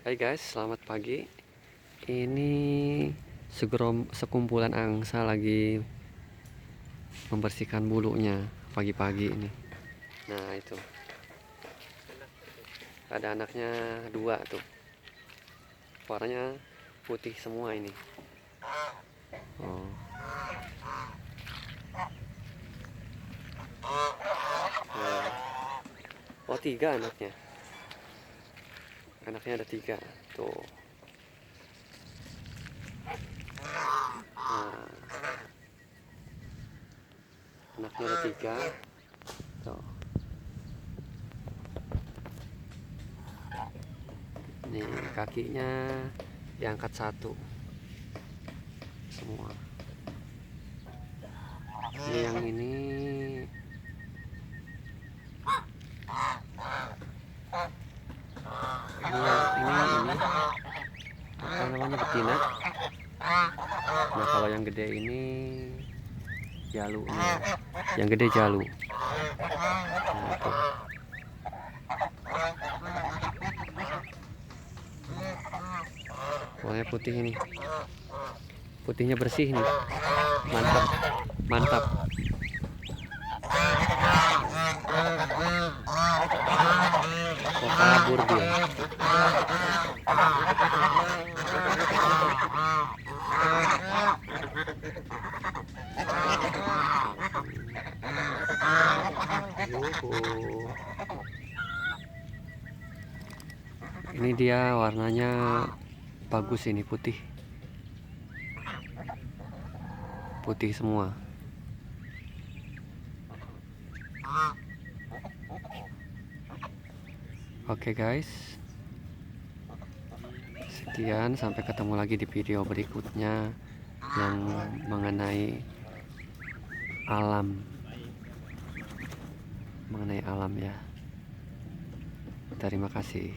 Hai guys, selamat pagi. Ini sekumpulan angsa lagi membersihkan bulunya pagi-pagi ini. Nah itu, ada anaknya dua tuh. Warnanya putih semua ini. Oh, nah. Oh, tiga anaknya. Anaknya ada tiga tuh. Nah, anaknya ada tiga tuh. Nih kakinya diangkat satu semua. Ini yang ini ini apa namanya, betina. Nah kalau yang gede ini jalunya, yang gede jalu. Nah tuh, warnanya putih ini, putihnya bersih nih, mantap mantap. Oh, kabur dia. Yuhu. Ini dia warnanya bagus, ini putih, putih semua. Oke guys, sekian, sampai ketemu lagi di video berikutnya yang mengenai alam, ya. Terima kasih.